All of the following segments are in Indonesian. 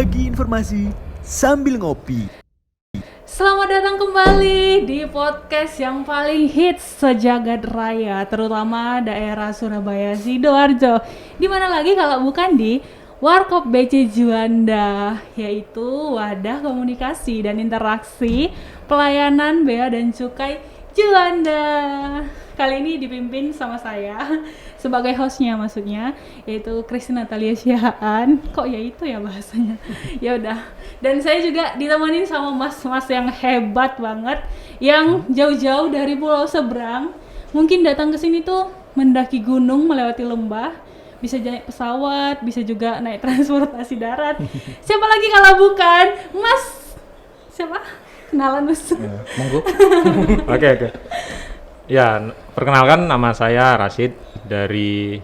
berbagi informasi sambil ngopi. Selamat datang kembali di podcast yang paling hits sejagat raya, terutama daerah Surabaya Sidoarjo. Di mana lagi kalau bukan di Warkop BC Juanda, yaitu wadah komunikasi dan interaksi pelayanan bea dan cukai Juanda. Kali ini dipimpin sama saya sebagai hostnya, maksudnya yaitu Christine Natalia Siahaan. Kok ya itu ya bahasanya? Ya udah. Dan saya juga ditemani sama mas-mas yang hebat banget, yang jauh-jauh dari pulau seberang, mungkin datang ke sini tuh mendaki gunung, melewati lembah, bisa naik pesawat, bisa juga naik transportasi darat. Siapa lagi kalau bukan Mas siapa? Kenalan Mas. Monggo. Oke. Ya, perkenalkan nama saya Rashid dari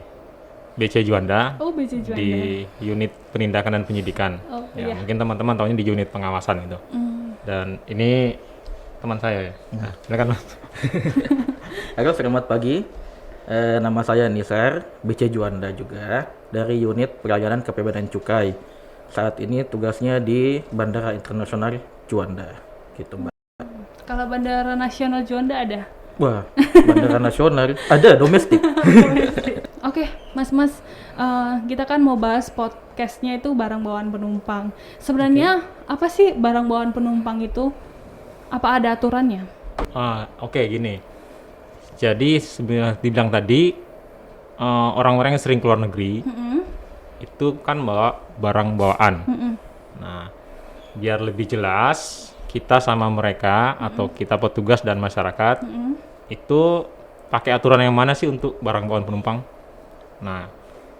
BC Juanda. Oh, BC Juanda. Di unit penindakan dan penyidikan. Oh, ya, iya. mungkin teman-teman tahunya di unit pengawasan itu. Dan ini teman saya ya. Nah, silakan Mas. Halo, selamat pagi. Nama saya Nisar, BC Juanda juga, dari unit pelayanan kepribadian cukai. Saat ini tugasnya di Bandara Internasional Juanda, gitu Mbak. Kalau Bandara Nasional Juanda ada? Wah, Bandara Nasional ada domestik. Oke, Mas, kita kan mau bahas podcastnya itu barang bawaan penumpang. Sebenarnya apa sih barang bawaan penumpang itu? Apa ada aturannya? Oke, gini. Jadi sebenarnya dibilang tadi orang-orang yang sering keluar negeri itu kan bawa barang bawaan. Nah, biar lebih jelas, kita sama mereka atau kita petugas dan masyarakat itu pakai aturan yang mana sih untuk barang bawaan penumpang? Nah,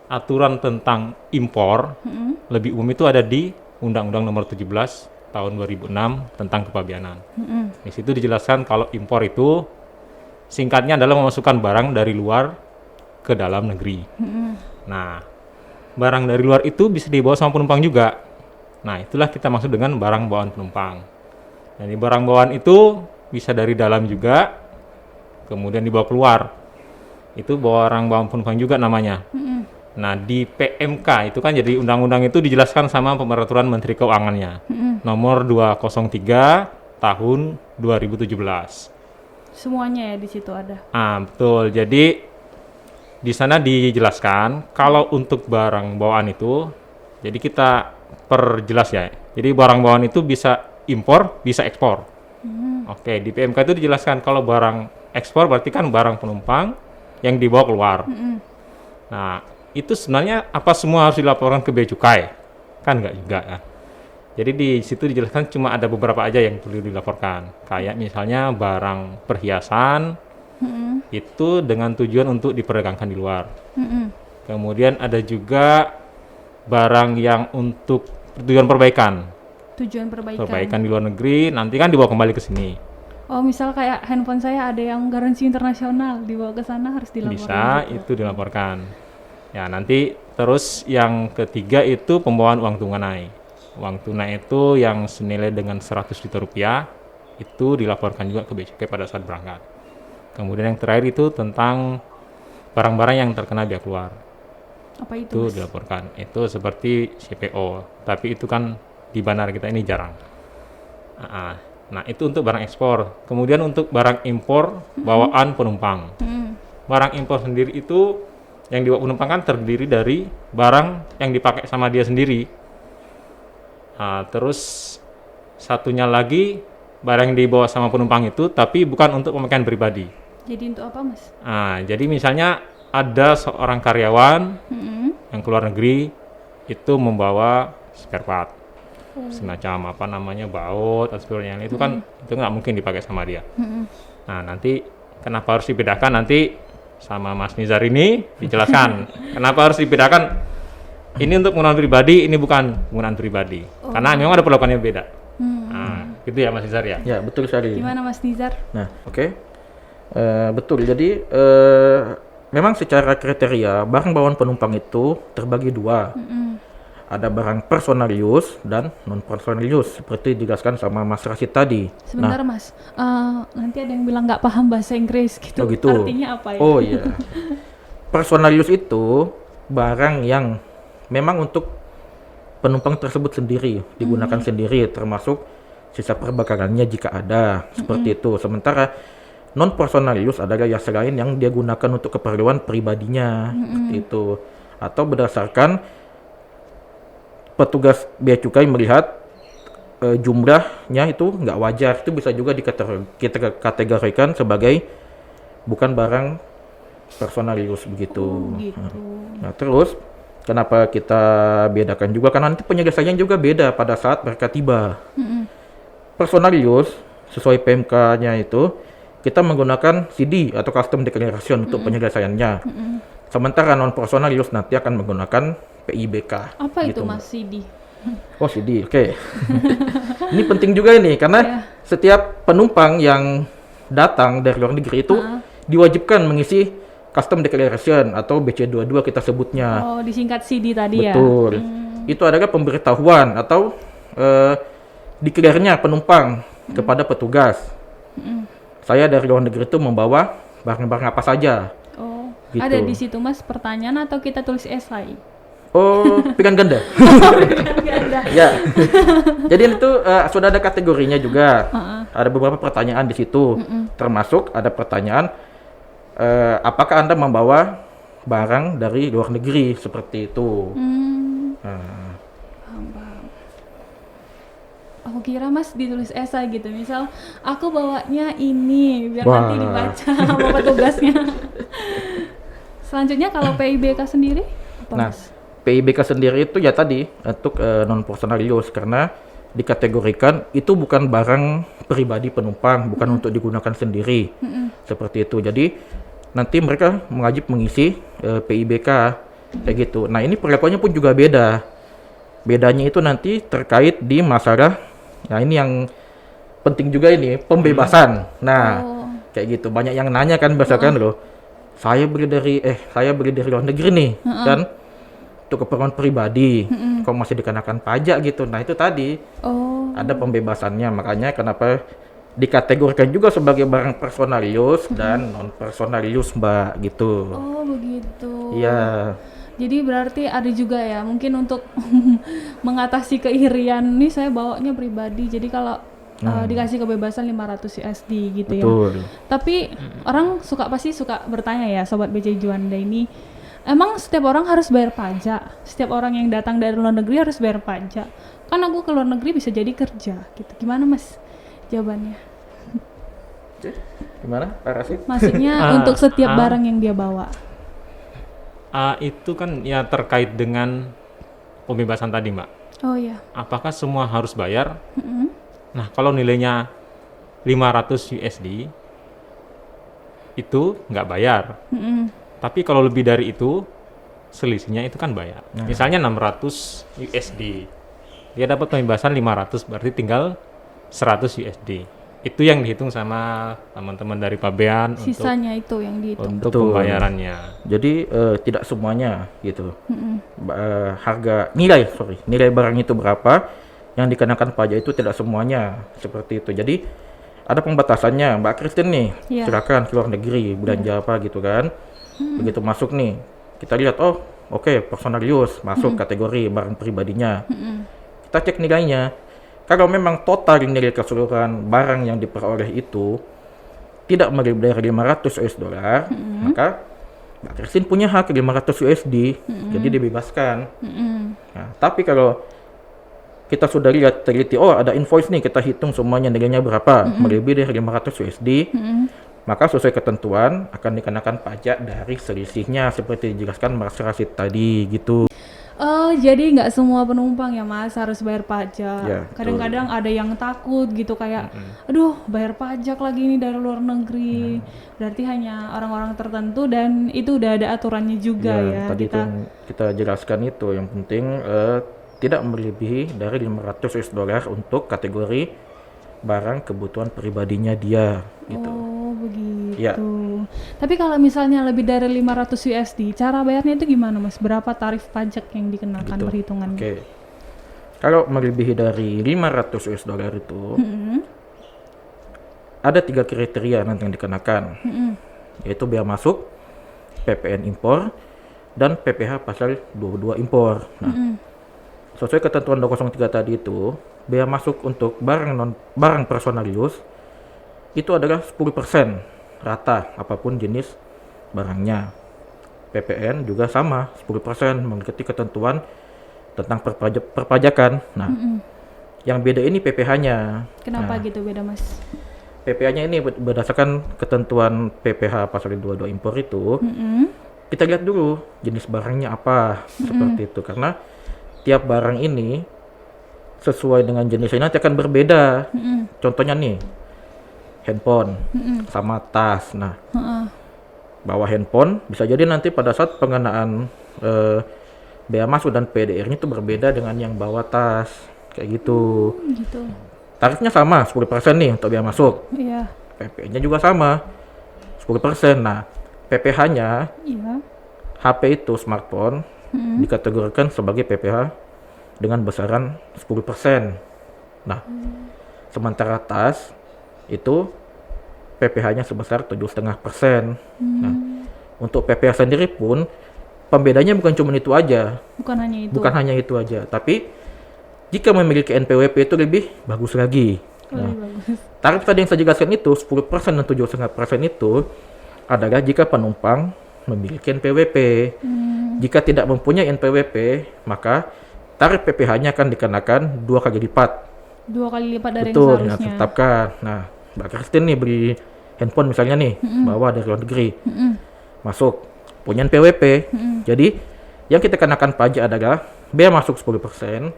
aturan tentang impor lebih umum itu ada di Undang-Undang Nomor 17 Tahun 2006 tentang kepabeanan. Di situ dijelaskan kalau impor itu singkatnya adalah memasukkan barang dari luar ke dalam negeri. Nah, barang dari luar itu bisa dibawa sama penumpang juga. Nah, itulah kita maksud dengan barang bawaan penumpang. Jadi barang bawaan itu bisa dari dalam juga, kemudian dibawa keluar. Itu barang bawaan penumpang juga namanya. Nah, di PMK itu kan jadi undang-undang itu dijelaskan sama Peraturan Menteri Keuangannya. Nomor 203 tahun 2017. Semuanya ya di situ ada. Betul. Jadi di sana dijelaskan kalau untuk barang bawaan itu, jadi kita perjelas ya. Jadi barang bawaan itu bisa impor, bisa ekspor. Oke, di PMK itu dijelaskan kalau barang ekspor berarti kan barang penumpang yang dibawa keluar. Nah, itu sebenarnya apa semua harus dilaporkan ke bea cukai? Kan enggak juga kan. Jadi di situ dijelaskan cuma ada beberapa aja yang perlu dilaporkan. Kayak misalnya barang perhiasan itu dengan tujuan untuk diperdagangkan di luar. Kemudian ada juga barang yang untuk tujuan perbaikan. Tujuan perbaikan. Perbaikan di luar negeri, nanti kan dibawa kembali ke sini. Oh, misal kayak handphone saya ada yang garansi internasional, dibawa ke sana harus dilaporkan. Bisa, gitu. itu dilaporkan. Ya, nanti terus yang ketiga itu pembawaan uang tunai. Uang tunai itu yang senilai dengan 100 juta rupiah, itu dilaporkan juga ke bea cukai pada saat berangkat. Kemudian yang terakhir itu tentang barang-barang yang terkena bea keluar. Apa itu? Itu Mas? dilaporkan. Itu seperti CPO, tapi itu kan di bandara kita ini jarang. Nah, itu untuk barang ekspor. Kemudian untuk barang impor bawaan penumpang. Barang impor sendiri itu yang dibawa penumpang kan terdiri dari barang yang dipakai sama dia sendiri. Terus satunya lagi barang yang dibawa sama penumpang itu tapi bukan untuk pemakaian pribadi. Jadi untuk apa, Mas? Jadi misalnya ada seorang karyawan yang keluar negeri itu membawa spare part. Semacam apa namanya baut atau sebagainya itu kan itu nggak mungkin dipakai sama dia. Nah, nanti kenapa harus dibedakan, nanti sama Mas Nizar ini dijelaskan kenapa harus dibedakan, ini untuk penggunaan pribadi, ini bukan penggunaan pribadi, karena memang ada perlakuannya beda. Gitu ya Mas Nizar ya. Ya, betul sekali. Gimana Mas Nizar? Nah, oke. Betul. Jadi memang secara kriteria barang bawaan penumpang itu terbagi dua. Ada barang personal use dan non personal use seperti dijelaskan sama Mas Rashid tadi. Sebentar Mas, nanti ada yang bilang nggak paham bahasa Inggris gitu. Oh gitu. Artinya apa ya? Oh iya. Personal use itu barang yang memang untuk penumpang tersebut sendiri, digunakan sendiri, termasuk sisa perbakarannya jika ada, seperti itu. Sementara non personal use adalah jasa lain yang dia gunakan untuk keperluan pribadinya, seperti itu. Atau berdasarkan petugas bea cukai melihat jumlahnya itu nggak wajar, itu bisa juga kita kategorikan sebagai bukan barang personal use begitu. Gitu. Nah, terus kenapa kita bedakan juga karena nanti penyelesaiannya juga beda pada saat mereka tiba. Personal use sesuai PMK-nya itu kita menggunakan CD atau custom declaration untuk penyelesaiannya. Sementara non personal use nanti akan menggunakan PIBK. Apa itu gitu. Mas CD? Oh, CD, oke. Ini penting juga ini karena setiap penumpang yang datang dari luar negeri itu diwajibkan mengisi custom declaration atau BC22 kita sebutnya. Oh, disingkat CD tadi ya? Betul. Itu adalah pemberitahuan atau declare-nya penumpang kepada petugas. Saya dari luar negeri itu membawa barang-barang apa saja. Oh, Gitu. ada di situ Mas pertanyaan atau kita tulis esai? Oh, pilihan ganda. Ya. Jadi itu sudah ada kategorinya juga. Ada beberapa pertanyaan di situ. Termasuk ada pertanyaan apakah Anda membawa barang dari luar negeri seperti itu. Aku kira Mas ditulis esai gitu. Misal aku bawanya ini biar Wah. nanti dibaca sama petugasnya. Selanjutnya kalau PIBK sendiri apa Nah, Mas? PIBK sendiri itu ya tadi untuk non personal use karena dikategorikan itu bukan barang pribadi penumpang, bukan untuk digunakan sendiri. Seperti itu. Jadi nanti mereka wajib mengisi PIBK kayak gitu. Nah, ini perlakuannya pun juga beda. Bedanya itu nanti terkait di masalah, nah ini yang penting juga ini, pembebasan. Nah, kayak gitu. Banyak yang nanya kan berdasarkan loh. Saya beli dari luar negeri nih, kan? Untuk keperluan pribadi, kok masih dikenakan pajak gitu. Nah, itu tadi ada pembebasannya. Makanya kenapa dikategorikan juga sebagai barang personal use dan non personal use, Mbak, gitu. Oh, begitu. Iya. Jadi berarti ada juga ya mungkin untuk mengatasi keirian nih saya bawanya pribadi. Jadi kalau dikasih kebebasan 500 USD gitu ya. Betul. Tapi orang pasti suka bertanya ya Sobat BC Juanda ini, emang setiap orang harus bayar pajak? Setiap orang yang datang dari luar negeri harus bayar pajak? Kan aku ke luar negeri bisa jadi kerja gitu. Gimana Mas jawabannya? Gimana, Pak Rasid? Maksudnya untuk setiap barang yang dia bawa. Itu kan ya terkait dengan pembebasan tadi, Mbak. Oh iya. Apakah semua harus bayar? Nah, kalau nilainya 500 USD itu nggak bayar. Tapi kalau lebih dari itu, selisihnya itu kan bayar. Misalnya 600 USD. Dia dapat pembebasan 500, berarti tinggal 100 USD. Itu yang dihitung sama teman-teman dari Pabean Sisanya itu yang dihitung. untuk Betul. pembayarannya. Jadi tidak semuanya gitu. Nilai barang itu berapa yang dikenakan pajak itu tidak semuanya seperti itu. Jadi ada pembatasannya, Mbak Christine nih. Iya. Silakan ke luar negeri belanja apa gitu kan. Begitu masuk nih, kita lihat oke, personal use masuk kategori barang pribadinya. Kita cek nilainya. Kalau memang total nilai keseluruhan barang yang diperoleh itu tidak melebihi dari 500 US dollar, maka Mbak Christine punya hak 500 USD, jadi dibebaskan. Nah, tapi kalau kita sudah lihat teliti, ada invoice nih, kita hitung semuanya nilainya berapa, melebihi dari 500 USD, maka sesuai ketentuan akan dikenakan pajak dari selisihnya seperti dijelaskan Mas Rasid tadi gitu. Oh, jadi nggak semua penumpang ya Mas harus bayar pajak. Ya, Kadang-kadang ada yang takut gitu kayak, aduh bayar pajak lagi nih dari luar negeri. Berarti hanya orang-orang tertentu dan itu udah ada aturannya juga ya. Tadi itu yang kita jelaskan itu, yang penting tidak melebihi dari 500 US dollar untuk kategori barang kebutuhan pribadinya dia gitu. Oh, begitu. Ya. Tapi kalau misalnya lebih dari 500 USD, cara bayarnya itu gimana Mas? Berapa tarif pajak yang dikenakan Gitu. perhitungannya? Oke. Kalau melebihi dari 500 US dollar itu ada 3 kriteria nanti yang dikenakan, yaitu bea masuk, PPN impor, dan PPh pasal 22 impor. Nah, sesuai ketentuan 203 tadi itu, bea masuk untuk barang personalius itu adalah 10% rata apapun jenis barangnya. PPN juga sama 10% mengikuti ketentuan tentang perpajakan. Nah, yang beda ini PPh-nya. Kenapa Nah, gitu beda Mas? PPh-nya ini berdasarkan ketentuan PPh pasal 22 impor itu. Kita lihat dulu jenis barangnya apa, seperti itu, karena tiap barang ini sesuai dengan jenisnya nanti akan berbeda. Contohnya nih, handphone sama tas. Nah, bawa handphone bisa jadi nanti pada saat pengenaan bea masuk dan PDR-nya itu berbeda dengan yang bawa tas, kayak gitu. Gitu. Tarifnya sama 10% nih untuk bea masuk. Iya. PPN-nya juga sama 10%. Nah, PPh-nya Iya. HP itu smartphone dikategorikan sebagai PPh dengan besaran 10%. Nah, sementara tas itu PPh-nya sebesar 7,5%. Nah, untuk PPh sendiri pun pembedanya bukan cuma itu aja. Bukan hanya itu. Bukan hanya itu aja, tapi jika memiliki NPWP itu lebih bagus lagi. Nah, Lebih bagus. tarif tadi yang saya jelaskan itu 10% dan 7,5% itu adalah jika penumpang memiliki NPWP. Jika tidak mempunyai NPWP, maka tarif PPh-nya akan dikenakan 2 kali lipat. 2 kali lipat dari Betul, yang yang seharusnya. ditetapkan. Nah, Mbak Christine nih beli handphone misalnya nih, bawa dari luar negeri, masuk, punya NPWP. Jadi, yang kita kenakan pajak adalah bea masuk 10%,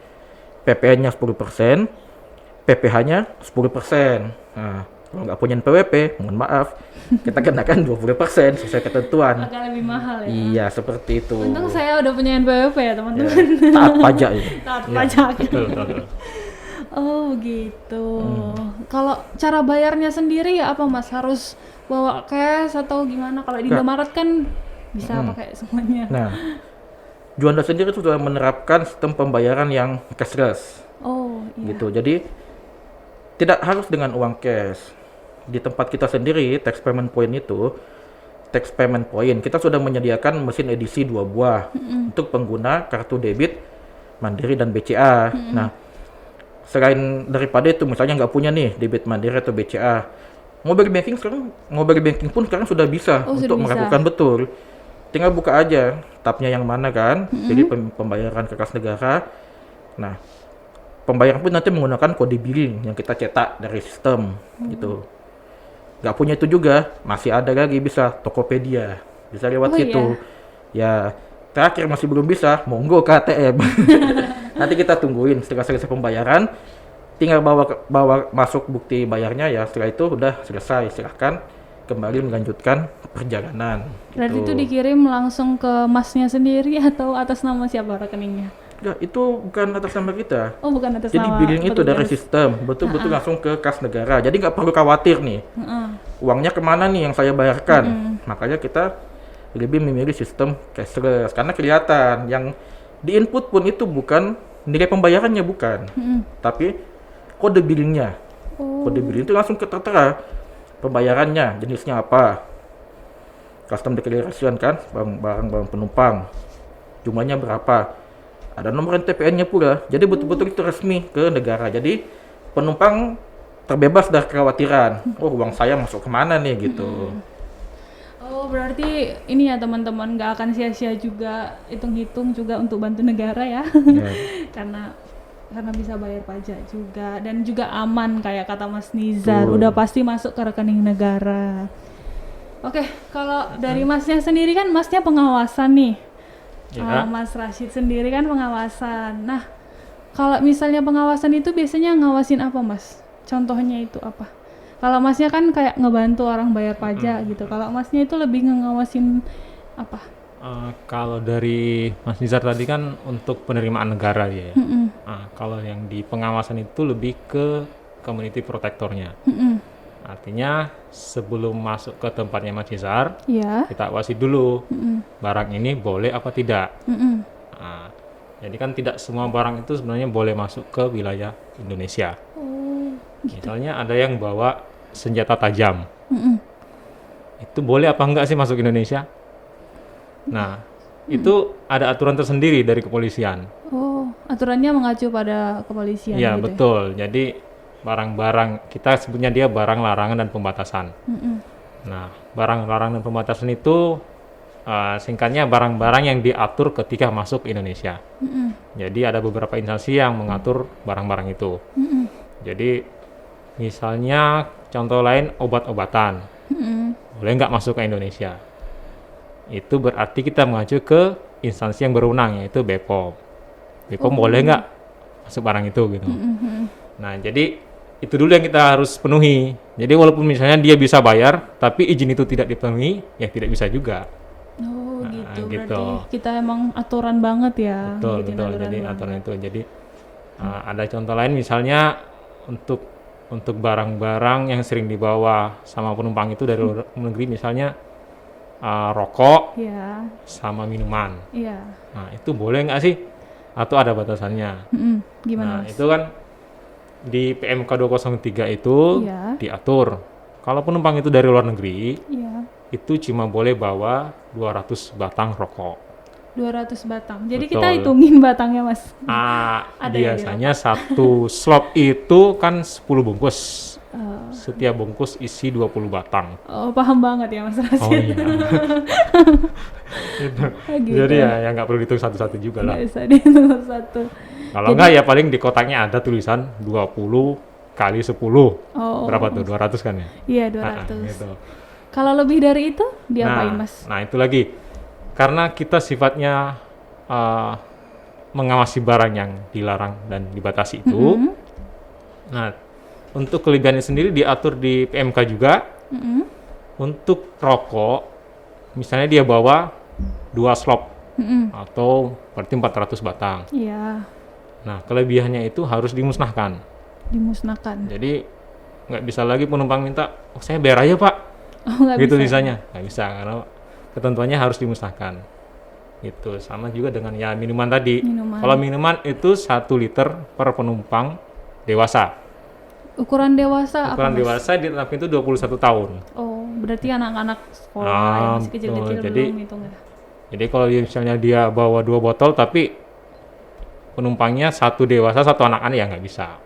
PPN-nya 10%, PPh-nya 10%. Nah, kalau nggak punya NPWP, mohon maaf, kita kenakan 20% sesuai ketentuan. Agak lebih mahal ya. Iya, seperti itu. Untung saya udah punya NPWP ya Ya, teman-teman. taat pajak ini. Taat pajak. Betul. Oh gitu. Kalau cara bayarnya sendiri ya apa Mas? Harus bawa cash atau gimana? Kalau di Enggak. Indomaret kan bisa pakai semuanya. Nah, Juanda sendiri sudah menerapkan sistem pembayaran yang cashless, Oh iya. gitu. Jadi tidak harus dengan uang cash. Di tempat kita sendiri, tax payment point itu, tax payment point, kita sudah menyediakan mesin edisi 2 buah untuk pengguna kartu debit Mandiri dan BCA. Nah, selain daripada itu, misalnya nggak punya nih debit Mandiri atau BCA, mobile banking pun sekarang sudah bisa Oh, untuk sudah bisa. melakukan, betul. Tinggal buka aja tabnya yang mana kan, jadi pembayaran ke kas negara. Nah, pembayaran pun nanti menggunakan kode billing yang kita cetak dari sistem, gitu. Nggak punya itu juga, masih ada lagi bisa Tokopedia, bisa lewat Oh, situ. Ya, terakhir masih belum bisa, monggo ke ATM. Nanti kita tungguin setelah selesai pembayaran, tinggal bawa masuk bukti bayarnya ya. Setelah itu udah selesai, silahkan kembali melanjutkan perjalanan. Berarti gitu. itu dikirim langsung ke Masnya sendiri atau atas nama siapa rekeningnya? Enggak, itu bukan atas nama kita. Oh bukan atas Jadi nama. billing itu dari petugas. sistem, betul-betul langsung ke kas negara. Jadi nggak perlu khawatir nih, Heeh. uangnya kemana nih yang saya bayarkan. Makanya kita lebih memilih sistem cashless karena kelihatan yang di input pun itu bukan nilai pembayarannya, bukan, tapi kode billingnya. Oh. Kode billing itu langsung tertera pembayarannya, jenisnya apa, custom declaration kan, barang penumpang, jumlahnya berapa. Ada nomor NTPN-nya pula, jadi betul-betul itu resmi ke negara. Jadi penumpang terbebas dari kekhawatiran, oh uang saya masuk kemana nih gitu. Oh berarti ini ya teman-teman nggak akan sia-sia juga hitung-hitung juga untuk bantu negara ya. Ya. karena bisa bayar pajak juga dan juga aman kayak kata Mas Nizar, Betul. udah pasti masuk ke rekening negara. Oke, kalau dari Masnya sendiri kan Masnya pengawasan nih. Ya. Mas Rashid sendiri kan pengawasan. Nah, kalau misalnya pengawasan itu biasanya ngawasin apa Mas? Contohnya itu apa? Kalau Masnya kan kayak ngebantu orang bayar pajak gitu. Kalau Masnya itu lebih ngawasin apa? Kalau dari Mas Nizar tadi kan untuk penerimaan negara ya. Kalau yang di pengawasan itu lebih ke community protectornya. Artinya sebelum masuk ke tempatnya Mas Nizar, Iya. kita awasi dulu barang ini boleh apa tidak. Nah, jadi kan tidak semua barang itu sebenarnya boleh masuk ke wilayah Indonesia. Oh, Misalnya ada yang bawa senjata tajam, itu boleh apa enggak sih masuk Indonesia? Nah, itu ada aturan tersendiri dari kepolisian. oh, aturannya mengacu pada kepolisian Iya, gitu. betul. Jadi barang-barang kita sebutnya dia barang larangan dan pembatasan. Nah, barang larangan dan pembatasan itu singkatnya barang-barang yang diatur ketika masuk ke Indonesia. Jadi ada beberapa instansi yang mengatur barang-barang itu. Jadi misalnya contoh lain obat-obatan, boleh nggak masuk ke Indonesia? Itu berarti kita mengacu ke instansi yang berwenang, yaitu BPOM. BPOM boleh nggak masuk barang itu gitu. Nah, jadi itu dulu yang kita harus penuhi. Jadi walaupun misalnya dia bisa bayar, tapi izin itu tidak dipenuhi, ya tidak bisa juga. Oh gitu. gitu. Berarti kita emang aturan banget ya. Betul, ngikutin betul. Jadi banget. aturan itu. Jadi ada contoh lain misalnya untuk barang-barang yang sering dibawa sama penumpang itu dari luar negeri, misalnya rokok Iya. sama minuman. Iya. Nah, itu boleh nggak sih? Atau ada batasannya? Gimana Nah, Mas? itu kan di PMK 203 itu Iya. diatur. Kalau penumpang itu dari luar negeri, Iya. itu cuma boleh bawa 200 batang rokok. 200 batang. Jadi Betul. kita hitungin batangnya Mas. Ada ya Biasanya satu slop itu kan 10 bungkus. Setiap bungkus isi 20 batang. Oh, paham banget ya Mas Rasid. Oh iya. Gitu. Gitu. Jadi ya nggak perlu dihitung satu-satu juga lah. Nggak bisa dihitung satu. Kalau nggak ya paling di kotaknya ada tulisan 20 kali 10. Oh. Berapa tuh? 200 kan ya? Iya, Ah, 200. gitu. Kalau lebih dari itu diapain Mas? Nah itu lagi. Karena kita sifatnya mengawasi barang yang dilarang dan dibatasi itu. Nah, untuk kelebihannya sendiri diatur di PMK juga. Untuk rokok, misalnya dia bawa 2 slop atau berarti 400 batang. Iya, Nah, kelebihannya itu harus dimusnahkan. dimusnahkan. Jadi nggak bisa lagi penumpang minta, oh saya bayar aja pak, Oh, nggak gitu bisa. sisanya. Nggak bisa karena ketentuannya harus dimusnahkan. Gitu. Sama juga dengan ya minuman tadi. Minuman. Kalau minuman itu 1 liter per penumpang dewasa. Ukuran dewasa Ukuran apa Mas? dewasa ditetapkan itu 21 tahun. Oh, berarti anak-anak sekolah Ah, yang masih kecil-kecil betul. Jadi- belum hitung ya. Jadi kalau misalnya dia bawa 2 botol tapi penumpangnya 1 dewasa 1 anak-anak ya nggak bisa.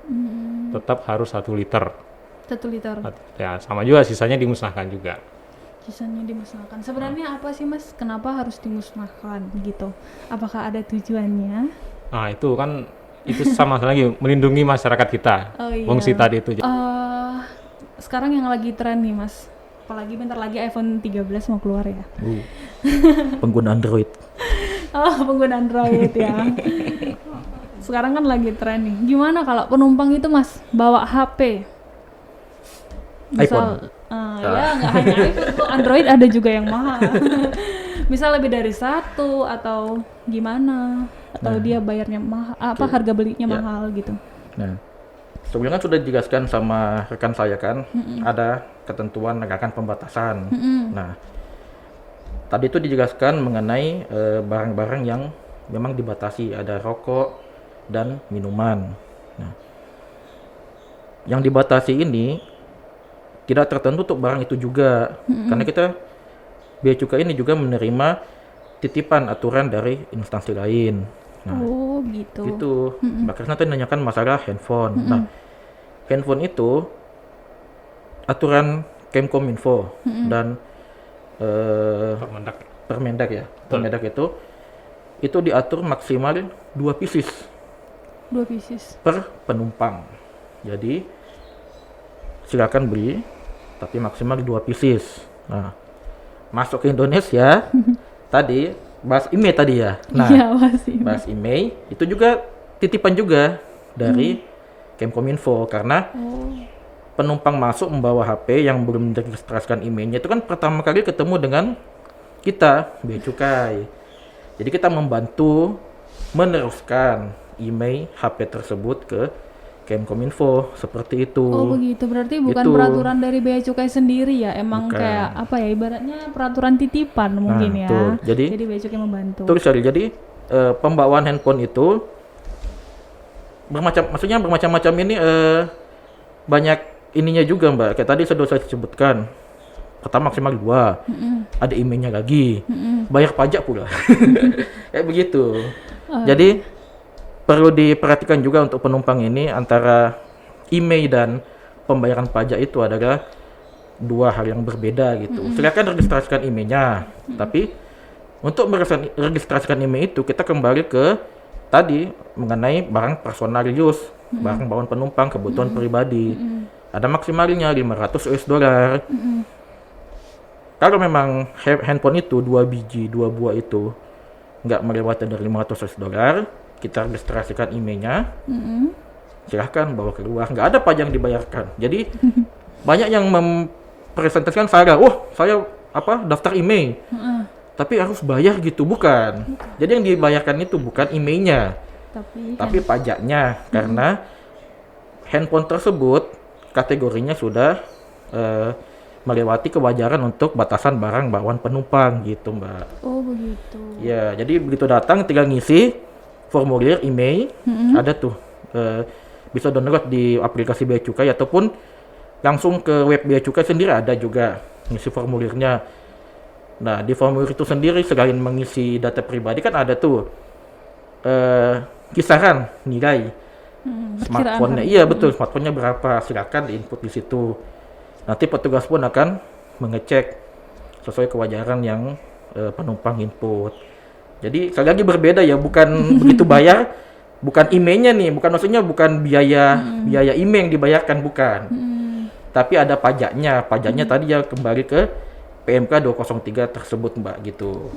Tetap harus 1 liter. 1 liter. Ya sama juga sisanya dimusnahkan juga. Sisanya dimusnahkan. Sebenarnya apa sih Mas? Kenapa harus dimusnahkan gitu? Apakah ada tujuannya? Nah itu kan itu sama lagi melindungi masyarakat kita. Oh, iya. Fungsi tadi itu. Sekarang yang lagi tren nih Mas. Apalagi bentar lagi iPhone 13 mau keluar ya. Pengguna Android. Oh, pengguna Android ya. Sekarang kan lagi tren nih. Gimana kalau penumpang itu Mas bawa HP? iPhone. Ya nggak hanya iPhone, kok Android ada juga yang mahal. Misal lebih dari 1 atau gimana? Atau dia bayarnya mahal? Apa harga belinya Ya. mahal gitu? Nah, sebelumnya kan sudah dijelaskan sama rekan saya kan, ada ketentuan negakan pembatasan. Nah, tadi itu dijelaskan mengenai barang-barang yang memang dibatasi, ada rokok dan minuman. Nah, yang dibatasi ini tidak tertentu untuk barang itu juga, karena kita Bea Cukai ini juga menerima titipan aturan dari instansi lain. Nah, Oh gitu. itu bahkan nanti nanyakan masalah handphone. Nah, handphone itu aturan Kemkominfo dan Permendak. Permendak ya. Permendak itu diatur maksimal 2 pieces 2 pieces. per penumpang. Jadi silakan beli tapi maksimal 2 pieces. Nah, masuk ke Indonesia tadi bahas IMEI tadi ya. Nah, Iya masih. bahas IMEI itu juga titipan juga dari Kemkominfo karena penumpang masuk membawa HP yang belum diregistrasikan IMEI-nya itu kan pertama kali ketemu dengan kita Bea Cukai. Jadi kita membantu meneruskan IMEI HP tersebut ke Kemkominfo seperti itu. Oh begitu, berarti bukan Itu. peraturan dari Bea Cukai sendiri ya, emang Bukan. kayak apa ya, ibaratnya peraturan titipan mungkin ya. betul. Jadi Bea Cukai membantu. Betul sekali. Jadi pembawaan handphone itu bermacam-macam ini banyak ininya juga Mbak. Kayak tadi sudah saya sebutkan. Pertama maksimal 2. Ada IMEI-nya lagi. Bayar pajak pula. Kayak begitu. Jadi perlu diperhatikan juga untuk penumpang ini antara IMEI dan pembayaran pajak itu adalah dua hal yang berbeda gitu. Silakan registrasikan IMEI-nya, tapi untuk meregistrasikan IMEI itu kita kembali ke tadi mengenai barang personal use, barang bawaan penumpang kebutuhan pribadi. Ada maksimalnya 500 US dollar. Kalau memang handphone itu 2 biji, 2 buah itu nggak melewati dari 500 US dollar, kita registrasikan IMEI-nya. Silahkan bawa keluar, nggak ada pajak yang dibayarkan. Jadi banyak yang mempresentasikan saya daftar IMEI, tapi harus bayar gitu, bukan. Jadi yang dibayarkan itu bukan IMEI-nya, tapi pajaknya, karena handphone tersebut kategorinya sudah melewati kewajaran untuk batasan barang bawaan penumpang gitu, Mbak. Oh begitu. Ya, jadi begitu datang tinggal ngisi formulir IMEI, ada tuh. Bisa download di aplikasi Bea Cukai ataupun langsung ke web Bea Cukai sendiri ada juga ngisi formulirnya. Nah, di formulir itu sendiri selain mengisi data pribadi kan ada tuh kisaran nilai smartphone-nya. Iya betul, smartphone-nya berapa, silakan diinput di situ. Nanti petugas pun akan mengecek sesuai kewajaran yang penumpang input. Jadi sekali lagi berbeda ya, bukan begitu bayar. Bukan IMEI-nya nih, maksudnya bukan biaya IMEI yang dibayarkan, bukan. Tapi ada pajaknya. Pajaknya tadi ya kembali ke PMK 203 tersebut, Mbak, gitu.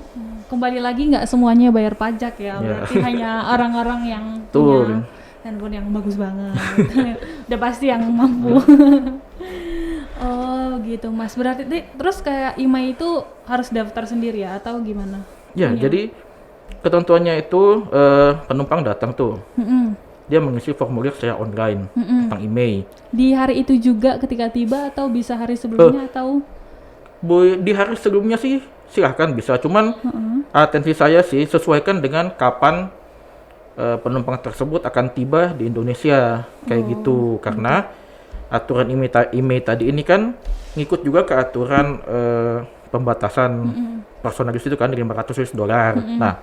Kembali lagi nggak semuanya bayar pajak ya, berarti hanya orang-orang yang punya handphone yang bagus banget. Udah pasti yang mampu. Oh gitu, Mas. Berarti terus kayak IMEI itu harus daftar sendiri ya atau gimana? Ya, jadi ketentuannya itu penumpang datang tuh, dia mengisi formulir secara online tentang IMEI. Di hari itu juga ketika tiba atau bisa hari sebelumnya atau? Di hari sebelumnya sih silahkan bisa, cuman atensi saya sih sesuaikan dengan kapan penumpang tersebut akan tiba di Indonesia, kayak gitu. Karena aturan IMEI tadi ini kan ngikut juga ke aturan pembatasan personal use itu kan 500 US dollar. Nah,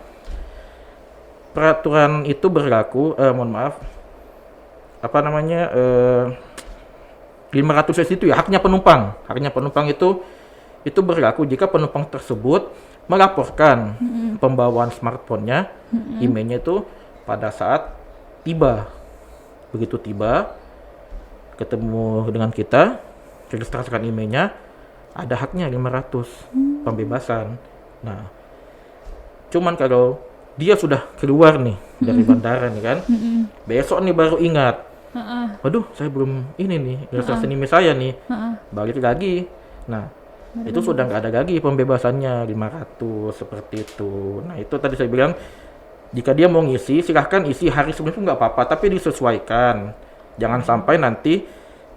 peraturan itu berlaku, 500 US itu ya haknya penumpang. Haknya penumpang itu berlaku jika penumpang tersebut melaporkan pembawaan smartphone-nya, IMEI-nya itu pada saat tiba. Begitu tiba, ketemu dengan kita, registrasikan IMEI-nya, ada haknya 500 pembebasan. Nah, cuman kalau dia sudah keluar nih dari bandara nih kan, besok nih baru ingat, waduh saya belum ini nih, registrasi IMEI saya nih, balik lagi. Nah, itu sudah nggak ada lagi pembebasannya 500 seperti itu. Nah, itu tadi saya bilang, jika dia mau ngisi silahkan isi hari sebelumnya nggak apa-apa, tapi disesuaikan. Jangan sampai nanti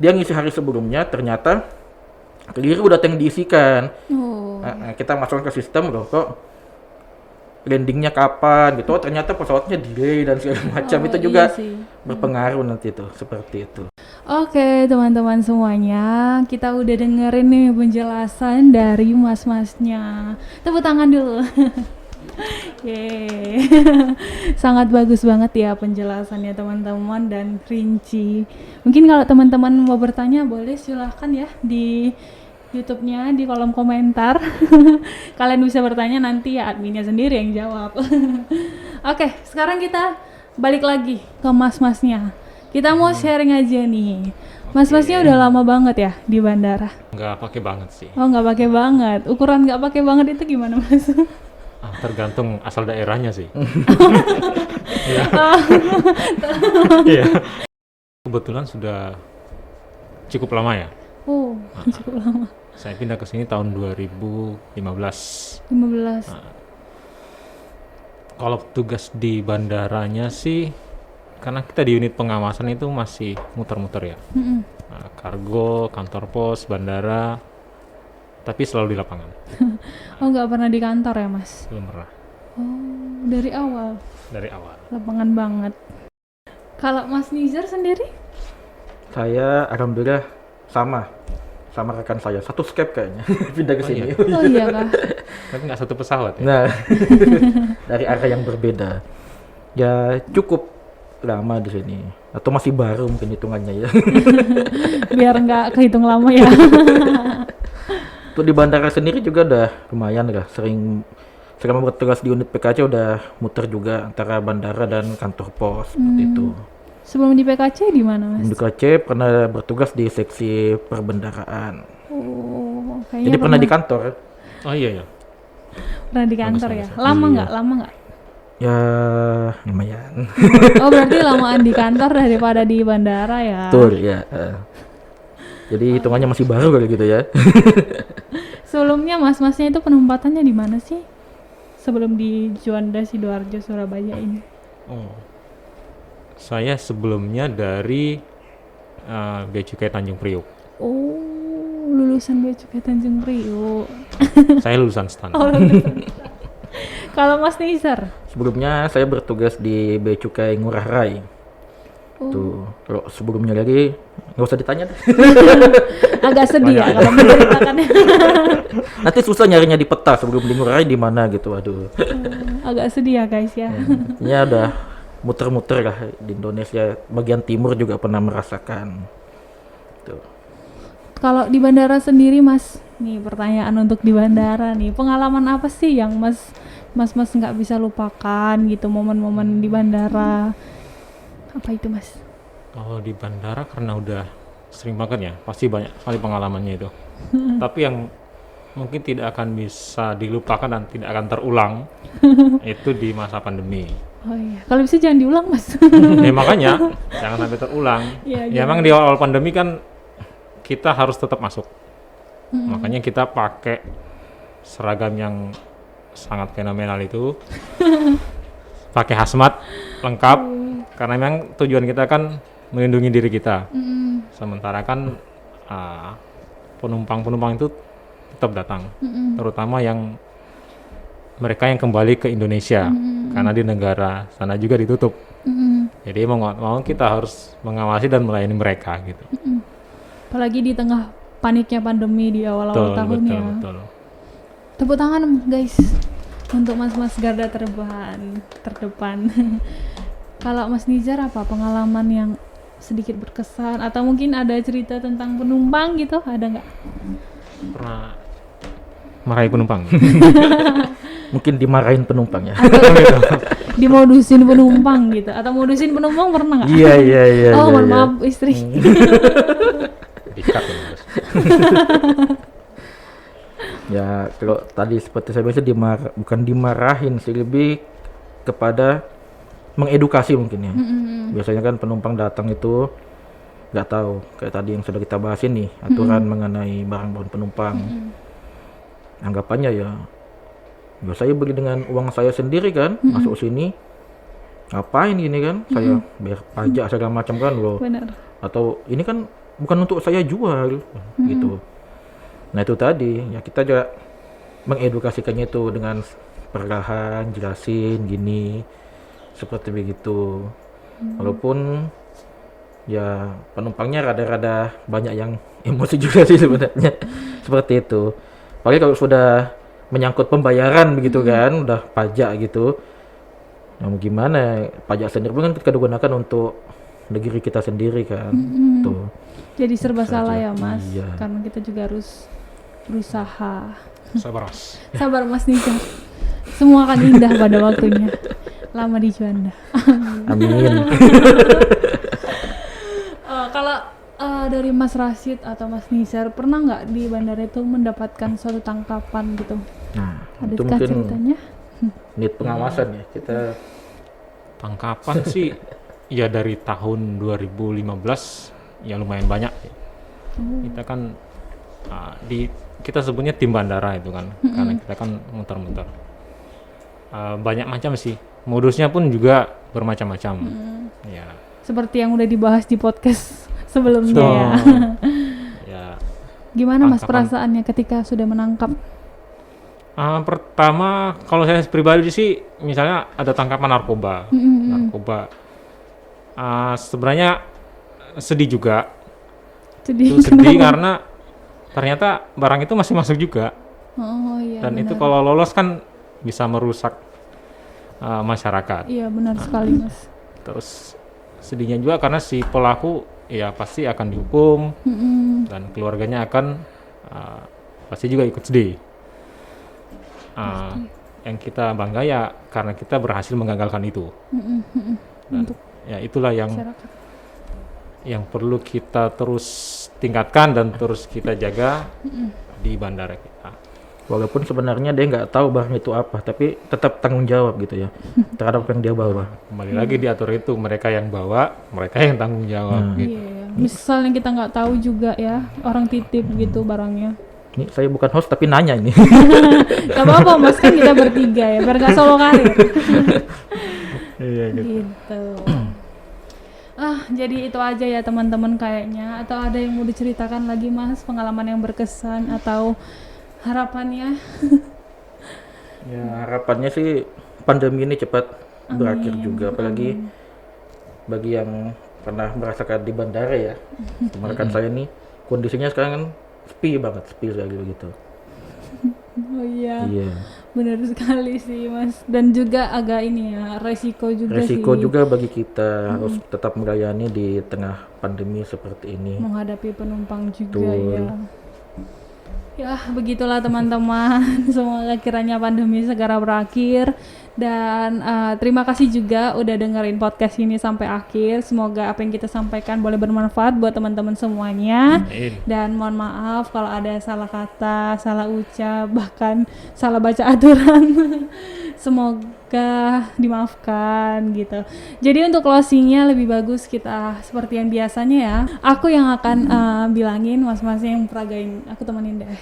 dia ngisi hari sebelumnya ternyata keliru data yang diisikan. Kita masukkan ke sistem loh, kok landingnya kapan gitu, ternyata pesawatnya delay dan segala macam. Itu juga berpengaruh nanti tuh, seperti itu. Oke teman-teman semuanya, kita udah dengerin nih penjelasan dari mas-masnya. Tepuk tangan dulu. Yeay. Sangat bagus banget ya penjelasannya teman-teman dan rinci. Mungkin kalau teman-teman mau bertanya boleh silahkan ya di YouTube-nya, di kolom komentar. Kalian bisa bertanya, nanti ya adminnya sendiri yang jawab. Oke, sekarang kita balik lagi ke mas-masnya. Kita mau sharing aja nih. Mas-masnya udah lama banget ya di bandara? Nggak pakai banget sih. Oh, nggak pakai banget. Ukuran nggak pakai banget itu gimana, Mas? Tergantung asal daerahnya sih. Iya. Kebetulan sudah cukup lama ya. Oh, cukup lama. Saya pindah ke sini tahun 2015. 15. Nah, kalau tugas di bandaranya sih, karena kita di unit pengawasan itu masih muter-muter ya. Nah, kargo, kantor pos, bandara, tapi selalu di lapangan. Oh, nggak pernah di kantor ya, Mas? Belum pernah. Oh, dari awal? Dari awal. Lapangan banget. Kalau Mas Nizar sendiri? Saya alhamdulillah sama rekan saya, satu skep kayaknya. Pindah ke sini. Iya. Oh iya kah? Tapi nggak satu pesawat ya? Nah, dari arah yang berbeda. Ya cukup lama di sini atau masih baru mungkin hitungannya ya. Biar nggak kehitung lama ya. Untuk di bandara sendiri juga udah lumayan lah, sering selama bertugas di unit PKC udah muter juga antara bandara dan kantor pos seperti itu. Sebelum di PKC di mana, Mas? Di PKC pernah bertugas di seksi perbendaraan. Oh, Jadi kayaknya pernah di kantor. Oh iya ya. pernah di kantor ya. Bagus. Lama Iya. nggak? Lama nggak? Ya lumayan. Oh, berarti lamaan di kantor daripada di bandara ya. Betul ya. Jadi hitungannya masih baru kali gitu ya. Sebelumnya mas-masnya itu penempatannya di mana sih? Sebelum di Juanda Sidoarjo Surabaya ini. Oh. Saya sebelumnya dari Bea Cukai Tanjung Priok. Oh, lulusan Bea Cukai Tanjung Priok. Saya lulusan STAN. Oh, lulusan. Kalau Mas Nizar? Sebelumnya saya bertugas di Bea Cukai Ngurah Rai. Tuh, kalau sebelumnya lagi nggak usah ditanya deh. Agak sedih ya kalau menceritakannya. Nanti susah nyarinya di peta sebelum di Ngurah Rai di mana gitu. Aduh. Agak sedih ya guys ya. Ya udah muter-muter lah di Indonesia, bagian timur juga pernah merasakan. Tuh. Kalau di bandara sendiri Mas, nih pertanyaan untuk di bandara nih, pengalaman apa sih yang Mas nggak bisa lupakan gitu, momen-momen di bandara? Apa itu Mas? Kalau di bandara karena udah sering banget ya, pasti banyak sekali pengalamannya itu. Tapi yang mungkin tidak akan bisa dilupakan dan tidak akan terulang itu di masa pandemi. Oh iya, kalau bisa jangan diulang Mas. Ya makanya jangan sampai terulang. Iya, Ya emang di awal pandemi kan kita harus tetap masuk. Makanya kita pakai seragam yang sangat fenomenal itu. Pakai hazmat lengkap karena memang tujuan kita kan melindungi diri kita. Sementara kan penumpang-penumpang itu tetap datang, terutama yang mereka yang kembali ke Indonesia karena di negara sana juga ditutup. Jadi mau nggak mau kita harus mengawasi dan melayani mereka gitu. Apalagi di tengah paniknya pandemi di awal-awal tahun ya. Betul. Tepuk tangan guys untuk mas-mas garda terdepan. Kalau Mas Nizar apa pengalaman yang sedikit berkesan atau mungkin ada cerita tentang penumpang gitu, ada nggak? Pernah marahi penumpang. Mungkin dimarahin penumpang ya. Dimodusin penumpang gitu atau modusin penumpang pernah nggak? Iya. Oh, mohon iya. maaf istri. Dikat ya, Mas. Ya kalau tadi seperti saya biasa bukan dimarahin sih, lebih kepada mengedukasi mungkin ya. Biasanya kan penumpang datang itu nggak tahu, kayak tadi yang sudah kita bahas ini aturan mengenai barang bawaan penumpang. Anggapannya ya saya beli dengan uang saya sendiri kan, masuk sini ngapain gini kan, saya bayar pajak segala macam kan loh. Benar. Atau ini kan bukan untuk saya jual gitu. Nah itu tadi ya, kita juga mengedukasikannya itu dengan perlahan jelasin gini seperti begitu. Walaupun ya penumpangnya rada-rada banyak yang emosi juga sih sebenarnya. Seperti itu. Apalagi kalau sudah menyangkut pembayaran begitu kan, udah pajak gitu. Nah gimana, pajak sendiri pun kan kita gunakan untuk negeri kita sendiri kan. Tuh. Jadi serba Saja. salah ya Mas, Iya. karena kita juga harus berusaha. Sabar, Mas. Sabar Mas Nizar, semua akan indah pada waktunya. Lama di Juanda. Amin. Kalau dari Mas Rashid atau Mas Nizar, pernah nggak di bandara itu mendapatkan suatu tangkapan gitu? Nah, Ada itu kah mungkin ceritanya? need pengawasan ya kita. Tangkapan sih ya dari tahun 2015 ya lumayan banyak ya. Kita kan kita sebutnya tim bandara itu kan, karena kita kan muter-muter. Banyak macam sih, modusnya pun juga bermacam-macam. Ya. Seperti yang udah dibahas di podcast sebelumnya So, ya. ya. Gimana Mas tangkapan. perasaannya ketika sudah menangkap? Pertama kalau saya pribadi sih, misalnya ada tangkapan narkoba, sebenarnya sedih juga. Itu sedih karena ternyata barang itu masih masuk juga. Oh iya. Dan itu benar. kalau lolos kan bisa merusak masyarakat. Iya benar sekali Mas. Terus sedihnya juga karena si pelaku ya pasti akan dihukum dan keluarganya akan pasti juga ikut sedih. Yang kita bangga ya karena kita berhasil menggagalkan itu. Dan ya itulah yang perlu kita terus tingkatkan dan terus kita jaga di bandara kita. Walaupun sebenarnya dia nggak tahu barang itu apa, tapi tetap tanggung jawab gitu ya terhadap apa yang dia bawa. Kembali lagi diatur itu, mereka yang bawa, mereka yang tanggung jawab gitu. Iya. Misalnya kita nggak tahu juga ya, orang titip gitu barangnya. Ini saya bukan host tapi nanya ini. Gak apa-apa mas, kan kita bertiga ya, biar gak solo karir. Iya gitu. Gitu. Jadi itu aja ya teman-teman kayaknya. Atau ada yang mau diceritakan lagi mas, pengalaman yang berkesan atau harapannya? Ya harapannya sih pandemi ini cepat berakhir juga, apalagi bagi yang pernah merasakan di bandara ya. Rekan saya nih kondisinya sekarang kan sepi sekali gitu. Oh iya. Iya. Benar sekali sih mas. Dan juga agak ini ya, resiko juga sih. Resiko juga bagi kita harus tetap melayani di tengah pandemi seperti ini. Menghadapi penumpang juga Betul. ya. Ya begitulah teman-teman. Semoga kiranya pandemi segera berakhir. Dan terima kasih juga udah dengerin podcast ini sampai akhir. Semoga apa yang kita sampaikan boleh bermanfaat buat teman-teman semuanya. Dan mohon maaf kalau ada salah kata, salah ucap, bahkan salah baca aturan. Semoga dimaafkan gitu. Jadi untuk closingnya lebih bagus kita seperti yang biasanya ya. Aku yang akan bilangin, mas-masnya yang peragain. Aku temenin deh.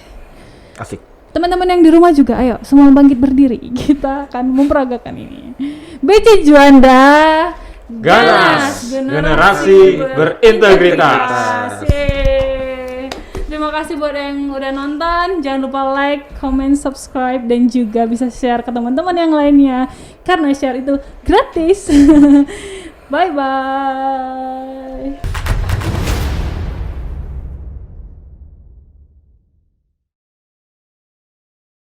Asik. Teman-teman yang di rumah juga, ayo semua bangkit berdiri. Kita akan memperagakan ini. BC Juanda, Ganas, generasi berintegritas. Yeay. Terima kasih buat yang udah nonton. Jangan lupa like, comment, subscribe, dan juga bisa share ke teman-teman yang lainnya. Karena share itu gratis. Bye-bye.